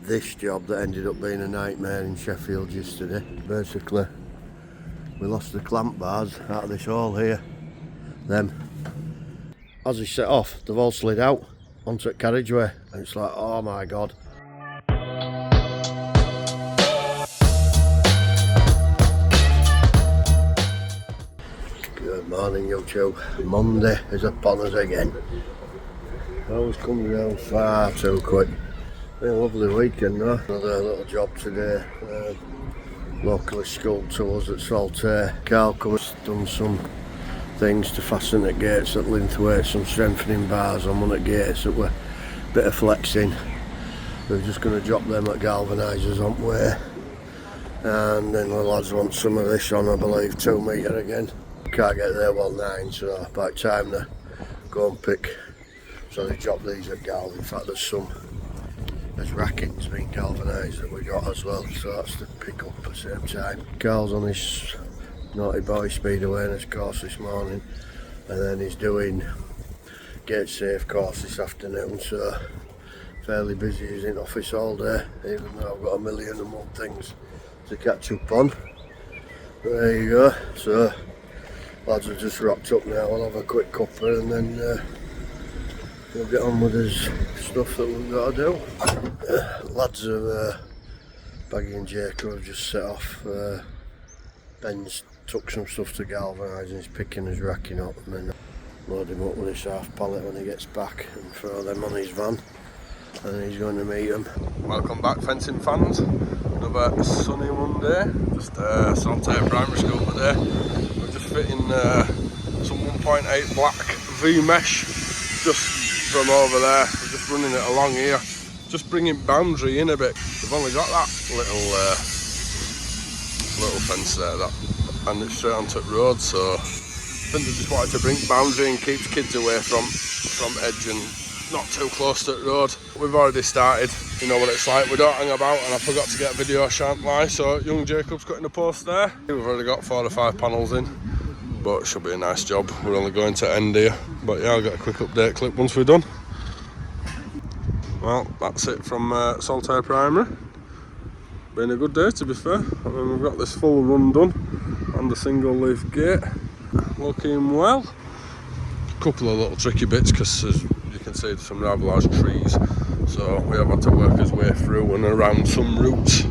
this job that ended up being a nightmare in Sheffield yesterday. Basically, we lost the clamp bars out of this hole here. Them, as they set off, they've all slid out onto the carriageway, and it's like, oh my god. Good morning, YouTube. Monday is upon us again. Always comes around far too quick. Been a lovely weekend though. Another little job today. Locally schooled to us at Saltier. Carl comes done some things to fasten the gates at Millthorpe, some strengthening bars on one of the gates that were a bit of flexing. We're just going to drop them at galvanisers on way. And then the lads want some of this on, I believe, 2 metre again. Can't get there well 9, so by the time they go and pick, so they drop these at Gal. In fact, there's rackings being galvanised that we got as well, so that's the pick up at the same time. Carl's on his naughty boy speed awareness course this morning, and then he's doing gate safe course this afternoon, so fairly busy. He's in office all day, even though I've got a million and one things to catch up on. There you go. So lads have just rocked up now. We'll have a quick cuppa and then we'll get on with his stuff that we've got to do. Lads have Baggy and Jacob have just set off. Ben's took some stuff to galvanise and he's picking his racking up, and then load him up with this half pallet when he gets back and throw them on his van, and he's going to meet them. Welcome back, fencing fans. Another sunny Monday. Just Saltier Primary School today. We're just fitting some 1.8 black V mesh just from over there. We're just running it along here, just bringing boundary in a bit. We've only got that little fence there, and it's straight onto the road, so I think they just wanted to bring boundary and keep kids away from edge and not too close to the road. We've already started, you know what it's like, we don't hang about, and I forgot to get a video, shan't lie, so young Jacob's cutting the post there. We've already got 4 or 5 panels in, but it should be a nice job. We're only going to end here, but yeah, I'll get a quick update clip once we're done. Well, that's it from Saltier Primary. Been a good day, to be fair. I mean, we've got this full run done and the single leaf gate looking well. A couple of little tricky bits because as you can see there's some rather large trees, so we have had to work his way through and around some roots,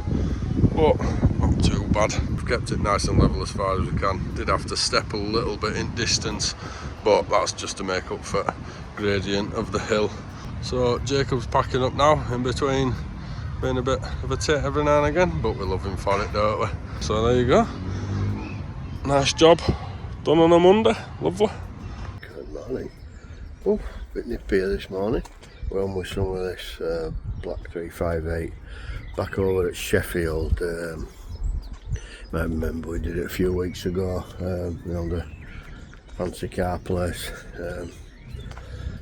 but not too bad. We've kept it nice and level as far as we can. Did have to step a little bit in distance, but that's just to make up for gradient of the hill. So Jacob's packing up now, in between being a bit of a tit every now and again, but we love him for it, don't we? So there you go. Nice job done on a Monday. Lovely. Good morning. Oh, bit nippier this morning. We're on with some of this black 358 back over at Sheffield. I remember we did it a few weeks ago, you know, the fancy car place.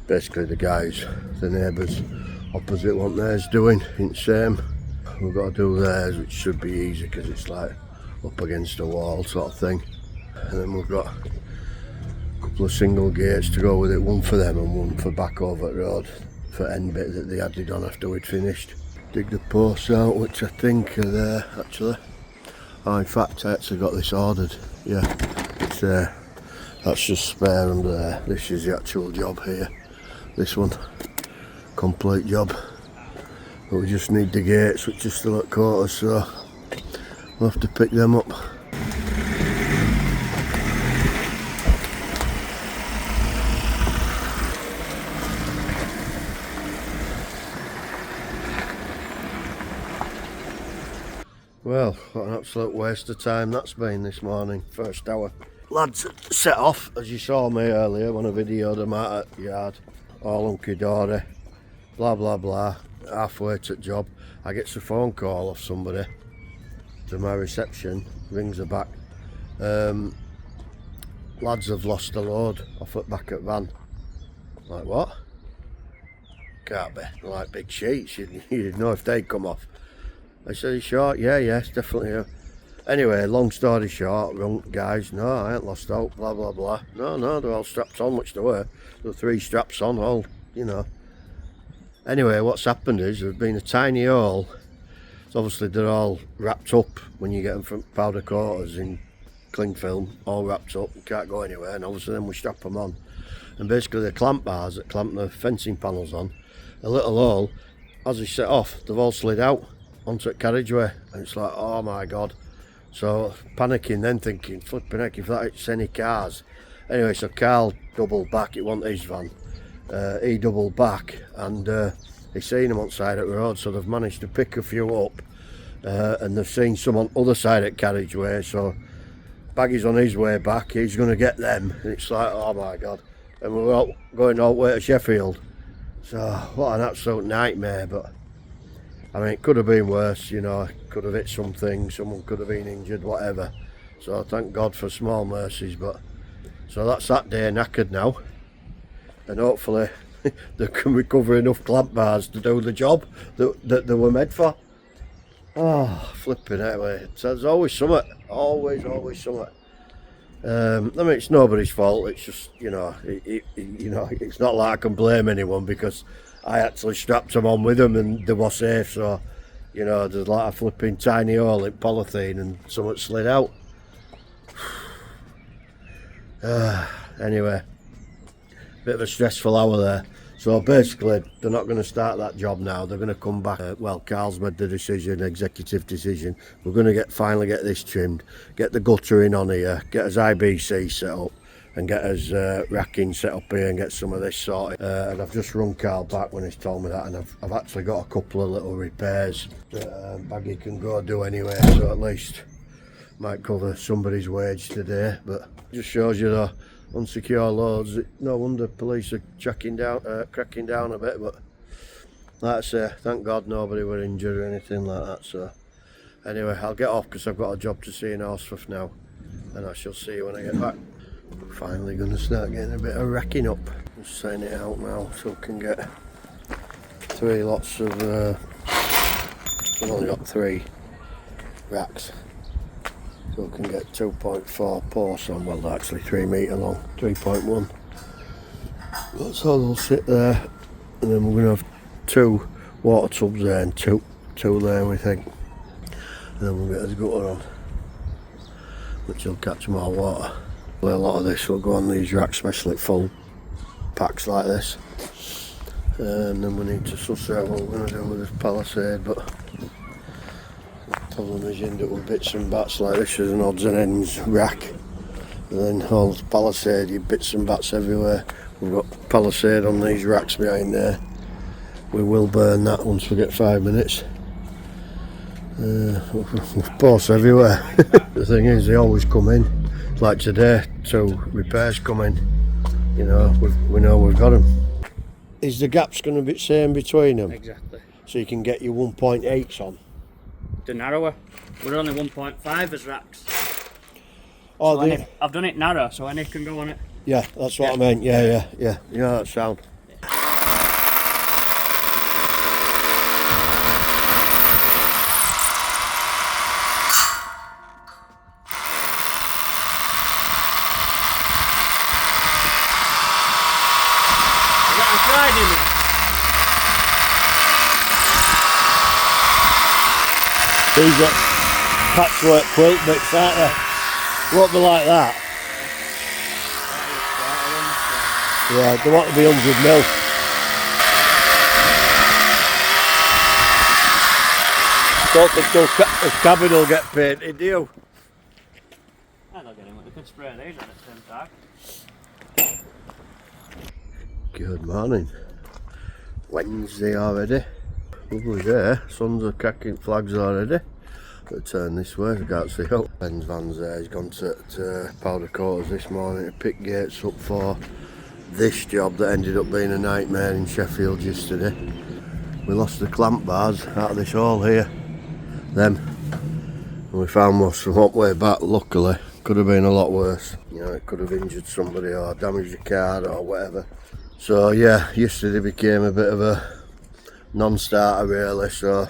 Basically the guys, the neighbours opposite what theirs doing, it's same. We've got to do theirs, which should be easy because it's like up against a wall sort of thing. And then we've got a couple of single gates to go with it, one for them and one for back over the road for end bit that they added on after we'd finished. Dig the posts out, which I think are there actually. Oh, in fact I actually got this ordered. Yeah, it's there. That's just spare under there. This is the actual job here. This one. Complete job, but we just need the gates which are still at quarters, so we'll have to pick them up. Well, what an absolute waste of time that's been this morning, first hour. Lads set off, as you saw me earlier when I videoed them out at yard, all hunky-dory. Blah blah blah, halfway to the job I get a phone call off somebody to my reception, rings her back. Lads have lost a load off at back at van. Like what? Can't be, like big sheets, you'd know if they'd come off. I said, "Are you sure?" Yeah, it's definitely. Anyway, long story short, guys, no, I ain't lost out, blah blah blah. No, they're all strapped on, which they were. There were 3 straps on, all, you know. Anyway, what's happened is there's been a tiny hole So obviously they're all wrapped up when you get them from powder coaters in cling film, all wrapped up, you can't go anywhere, and obviously then we strap them on. And basically the clamp bars that clamp the fencing panels on, a little hole, as they set off, they've all slid out onto the carriageway, and it's like, oh my god. So panicking then, thinking, flipping heck, if that hits any cars. Anyway, so Carl doubled back, it wasn't his van, he doubled back, and they seen him on the side of the road, so they've managed to pick a few up, and they've seen some on the other side of the carriageway, so Baggy's on his way back, he's going to get them, and it's like, oh my god. And we're all going all the way to Sheffield, so what an absolute nightmare. But I mean, it could have been worse, you know, could have hit something, someone could have been injured, whatever. So thank God for small mercies. But so that's that day knackered now, and hopefully they can recover enough clamp bars to do the job that they were made for. Oh, flipping anyway. So there's always something, always something. I mean, it's nobody's fault. It's just, you know, it's not like I can blame anyone, because I actually strapped them on with them and they were safe. So, you know, there's like a flipping tiny hole in polythene and something slid out. Anyway, bit of a stressful hour there. So basically, they're not going to start that job now. They're going to come back. Well, Carl's made the decision, executive decision. We're going to finally get this trimmed, get the guttering on here, get us IBC set up, and get us racking set up here and get some of this sorted. And I've just rung Carl back when he's told me that, and I've actually got a couple of little repairs that Baggy can go do anyway. So at least might cover somebody's wage today. But just shows you though, unsecure loads, no wonder police are cracking down a bit. But like I say, thank God nobody were injured or anything like that. So anyway, I'll get off because I've got a job to see in Horsforth now, and I shall see you when I get back. I'm finally going to start getting a bit of racking up. Just setting it out now so I can get 3 lots of I've only got 3 racks, so I can get 2.4 posts on. Well, actually 3 metre long, 3.1. That's all they'll sit there, and then we're going to have 2 water tubs there and two there, we think. And then we'll get his gutter on, which will catch more water. A lot of this will go on these racks, especially full packs like this. And then we need to suss out what we're going to do with this palisade, but the problem is you end up with bits and bats like this as an odds and ends rack, and then all the palisade, you bits and bats everywhere. We've got palisade on these racks behind there. We will burn that once we get 5 minutes. Posts everywhere. The thing is, they always come in. Like today, 2 repairs coming. You know, we know we've got them. Is the gaps going to be the same between them? Exactly. So you can get your 1.8s on? The narrower. We're only 1.5 as racks. Oh, So I've done it narrow, so any can go on it. Yeah, that's what I meant. Yeah. Yeah, that sound. These are patchwork quilt bits, aren't they? Won't be like that. Yeah, they want to be 100 mil. Don't think the cabin will get painted, do you? I don't get him. They could spray these at the same time. Good morning. Wednesday already. Lovely day. Suns are cracking flags already. Gotta turn this way, I can't see out. Ben's van's there, he's gone to powder coaters this morning to pick gates up for this job that ended up being a nightmare in Sheffield yesterday. We lost the clamp bars out of this hole here. Them. And we found most from up way back, luckily. Could have been a lot worse. You know, it could have injured somebody or damaged a car or whatever. So yeah, yesterday became a bit of a non-starter really, so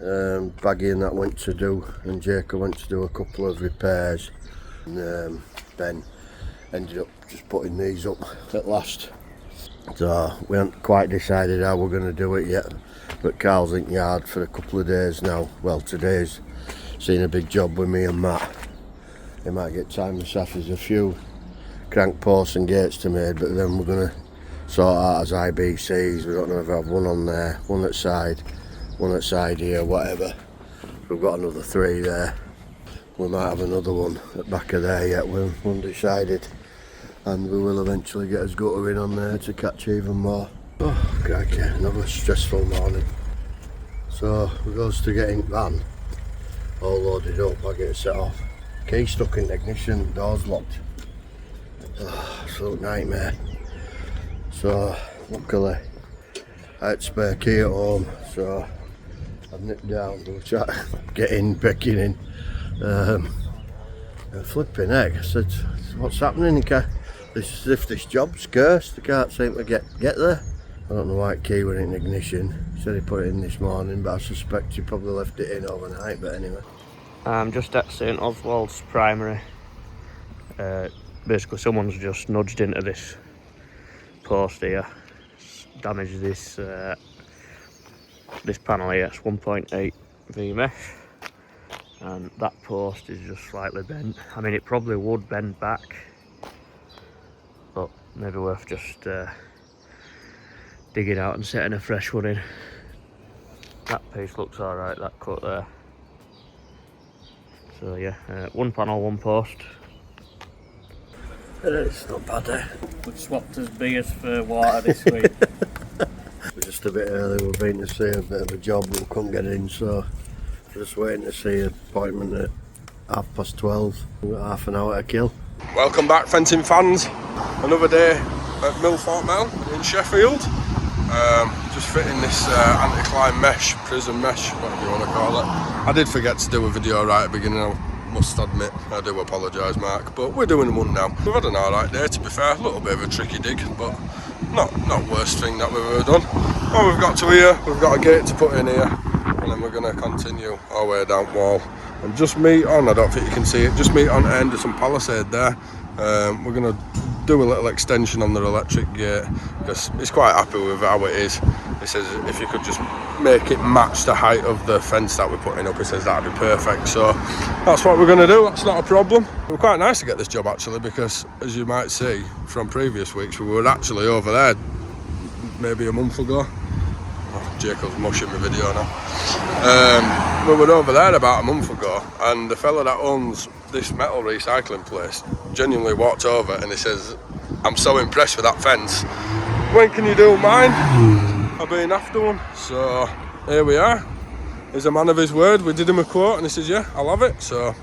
Baggy and that went to do, and Jacob went to do a couple of repairs, and Ben ended up just putting these up at last. So we haven't quite decided how we're going to do it yet. But Carl's in yard for a couple of days now. Well, today's seen a big job with me and Matt. He might get time this afternoon. There's a few crank posts and gates to make, but then we're going to sort out as IBCs. We don't know if I have one on there, one at side here, whatever. We've got another 3 there. We might have another one at back of there yet. We're undecided, and we will eventually get his gutter in on there to catch even more. Oh, crikey, another stressful morning. So we goes to getting van all loaded up. I get it set off. Key stuck in the ignition, doors locked. Oh, absolute nightmare. So luckily I had spare key at home, so I've nipped down to try to get in, breaking in. And flipping heck, I said, what's happening? This is as if this job's cursed. I can't seem to get there. I don't know why key went in ignition. He said he put it in this morning, but I suspect he probably left it in overnight. But anyway, I'm just at St Oswald's Primary. Basically, someone's just nudged into this post here, damaged this this panel here. It's 1.8 V mesh, and that post is just slightly bent. I mean, it probably would bend back, but maybe worth just digging out and setting a fresh one in. That piece looks alright, that cut there. So yeah, one panel, one post. it's not bad, eh? We've swapped his beers for water this week. We're just a bit early. We've been to see a bit of a job, but we couldn't get in, so we're just waiting to see an appointment at 12:30. We've got half an hour to kill. Welcome back, fencing fans. Another day at Millthorpe Mill in Sheffield. Just fitting this anti-climb mesh, prison mesh, whatever you want to call it. I did forget to do a video right at the beginning, I must admit. I do apologise, Mark, but we're doing one now. We've had an alright day, to be fair. A little bit of a tricky dig, but not worst thing that we've ever done. Well, we've got to here, we've got a gate to put in here, and then we're going to continue our way down wall and just meet on, I don't think you can see it, just meet on Anderson Palisade there. We're going to do a little extension on the electric gate because he's quite happy with how it is. He says if you could just make it match the height of the fence that we're putting up, he says that'd be perfect. So that's what we're going to do. That's not a problem. It was quite nice to get this job actually, because as you might see from previous weeks, we were actually over there maybe a month ago. Oh, Jacob's mushing my video now. We were over there about a month ago, and the fella that owns this metal recycling place genuinely walked over and he says, I'm so impressed with that fence, when can you do mine? I've been after one. So here we are. He's a man of his word. We did him a quote and he says, yeah, I'll have it. So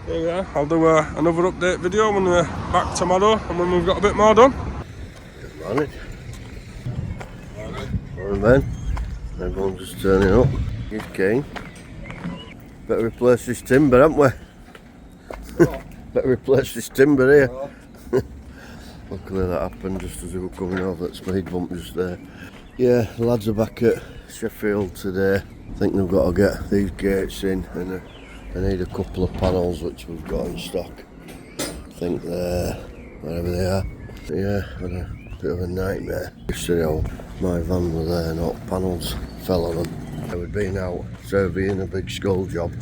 here we are. I'll do another update video when we're back tomorrow and when we've got a bit more done. Good morning. Morning, Ben. Everyone's just turning up. He's keen. Better replace this timber, haven't we? Better replace this timber here. Luckily that happened just as we were coming over that speed bump just there. Yeah, the lads are back at Sheffield today. I think they've got to get these gates in, and they need a couple of panels which we've got in stock. I think they're wherever they are. Yeah, had a bit of a nightmare. Yesterday my van was there and all panels fell on them. We'd been out surveying a big skull job.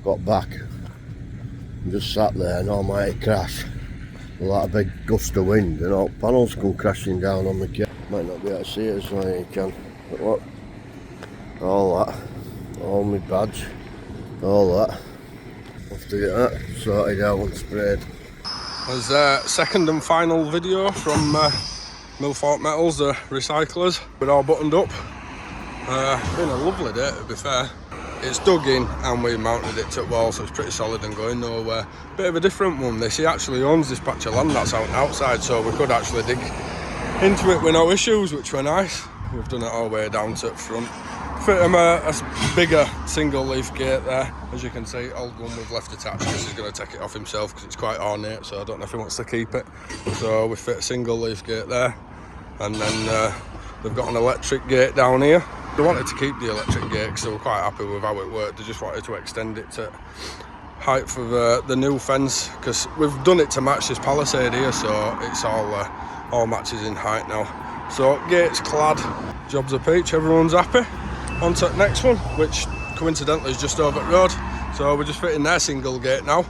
Got back and just sat there and almighty crash. Like a big gust of wind and all panels come crashing down on the gate. Might not be able to see it as well as you can. But look, all that, all my badge, all that. Have to get that sorted out and sprayed. There's a second and final video from Millthorpe Metals, the recyclers. We're all buttoned up. Been a lovely day to be fair. It's dug in and we mounted it to the wall, so it's pretty solid and going nowhere. Bit of a different one this. He actually owns this patch of land that's outside, so we could actually dig into it with no issues, which were nice. We've done it all the way down to the front. Fit him a bigger single leaf gate there. As you can see, old one we've left attached because he's going to take it off himself because it's quite ornate, so I don't know if he wants to keep it. So we fit a single leaf gate there, and then they've got an electric gate down here. They wanted to keep the electric gate because they were quite happy with how it worked. They just wanted to extend it to height of the new fence because we've done it to match this palisade here, so it's all matches in height now. So gate's clad, job's a peach, everyone's happy. on to the next one, which coincidentally is just over the road. So we're just fitting their single gate now.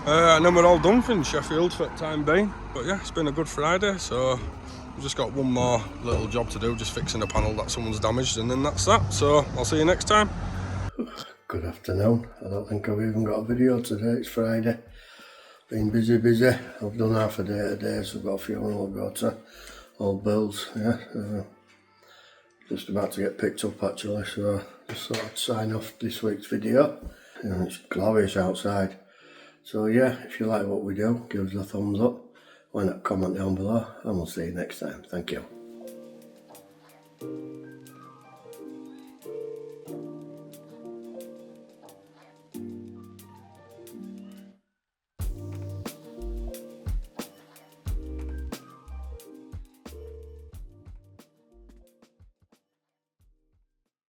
And then we're all done for in Sheffield for the time being. But yeah, it's been a good Friday, so we've just got one more little job to do, just fixing a panel that someone's damaged, and then that's that. So I'll see you next time. Good afternoon. I don't think I've even got a video today. It's Friday. Been busy. I've done half a day today, so I've got a funeral I've got to. All bills, yeah. Just about to get picked up actually, so just thought I'd sign off this week's video. You know, it's glorious outside. So yeah, if you like what we do, give us a thumbs up. Why not comment down below, and we'll see you next time. Thank you.